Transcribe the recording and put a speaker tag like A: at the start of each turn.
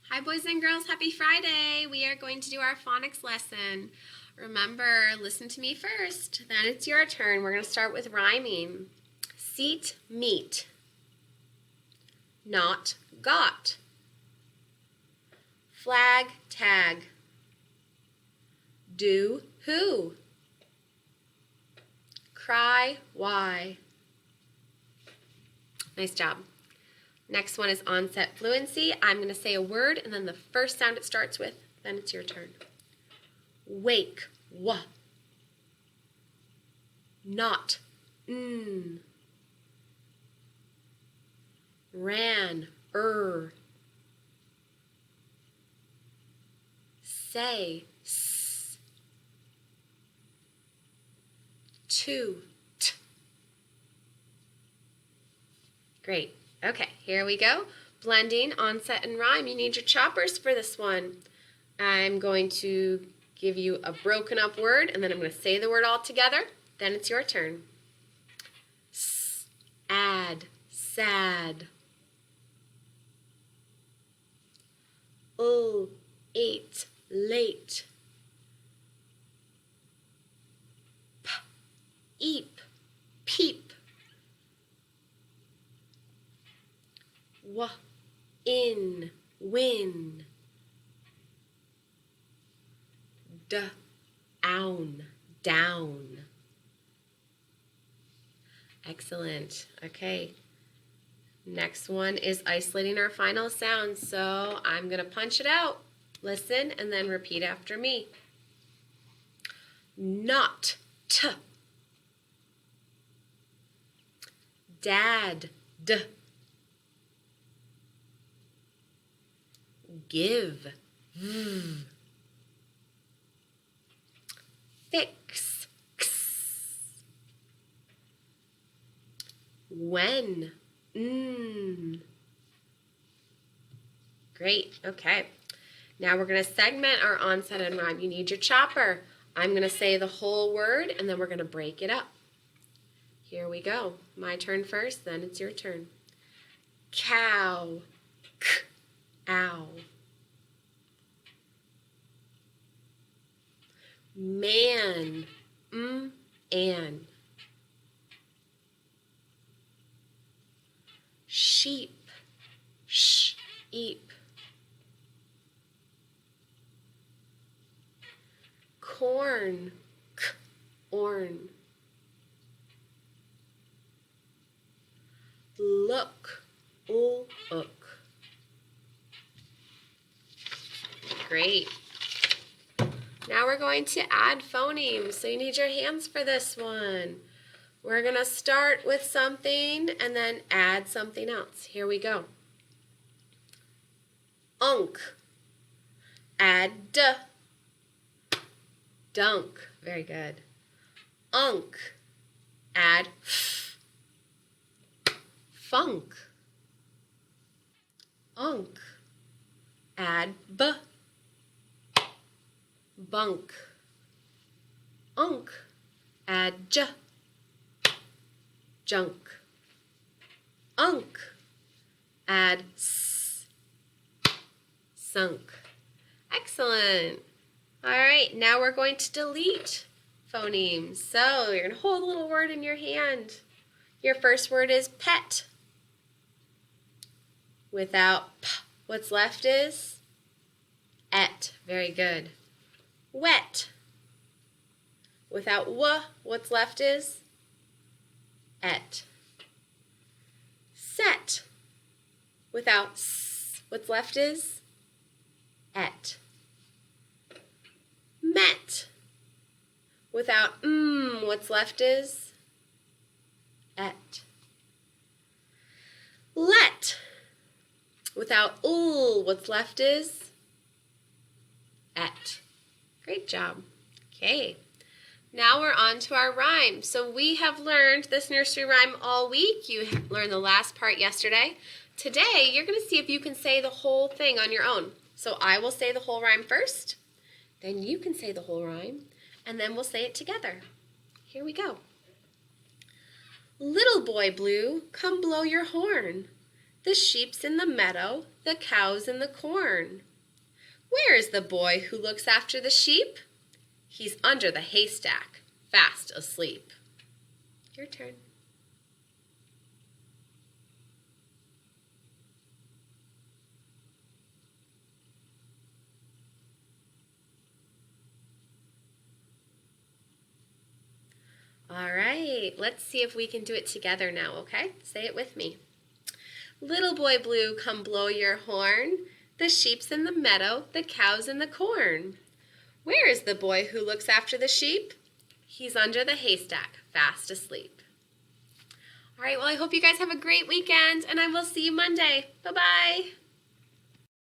A: Hi boys and girls, happy Friday! We are going to do our phonics lesson. Remember, listen to me first, then it's your turn. We're going to start with rhyming. Seat, meet. Not, got. Flag, tag. Do, who. Cry, why. Nice job. Next one is onset fluency. I'm going to say a word and then the first sound it starts with, then it's your turn. Wake, wa. Not, n. Ran, Say, s. To, t. Great. Okay, here we go. Blending, onset, and rhyme. You need your choppers for this one. I'm going to give you a broken up word, and then I'm going to say the word all together. Then it's your turn. Add, sad. Ate, late. Eep, peep. In, win. Own, down. Excellent. Okay. Next one is isolating our final sounds. So I'm going to punch it out. Listen and then repeat after me. Not, t. Dad, d. Give, v. Fix, x. When, n. Great, okay. Now we're going to segment our onset and rhyme. You need your chopper. I'm going to say the whole word and then we're going to break it up. Here we go. My turn first, then it's your turn. Cow, k, ow. Man, an. Sheep, sh, eep. Corn, k, orn. Look, ook. Great. Now we're going to add phonemes, so you need your hands for this one. We're going to start with something and then add something else. Here we go. Unk. Add d. Dunk. Very good. Unk. Add f. Funk. Unk. Add b. Bunk. Unk. Add j. Junk. Unk. Add s. Sunk. Excellent. All right, now we're going to delete phonemes. So you're going to hold a little word in your hand. Your first word is pet. Without p, what's left is et. Very good. Wet. Without w, what's left is et. Set. Without s, what's left is et. Met. Without what's left is et. Let. Without what's left is et. Great job. Okay. Now we're on to our rhyme. So we have learned this nursery rhyme all week. You learned the last part yesterday. Today, you're going to see if you can say the whole thing on your own. So I will say the whole rhyme first, then you can say the whole rhyme, and then we'll say it together. Here we go. Little boy blue, come blow your horn. The sheep's in the meadow, the cows in the corn. Where is the boy who looks after the sheep? He's under the haystack, fast asleep. Your turn. All right, let's see if we can do it together now, okay? Say it with me. Little boy blue, come blow your horn. The sheep's in the meadow, the cow's in the corn. Where is the boy who looks after the sheep? He's under the haystack, fast asleep. All right, well, I hope you guys have a great weekend, and I will see you Monday. Bye-bye.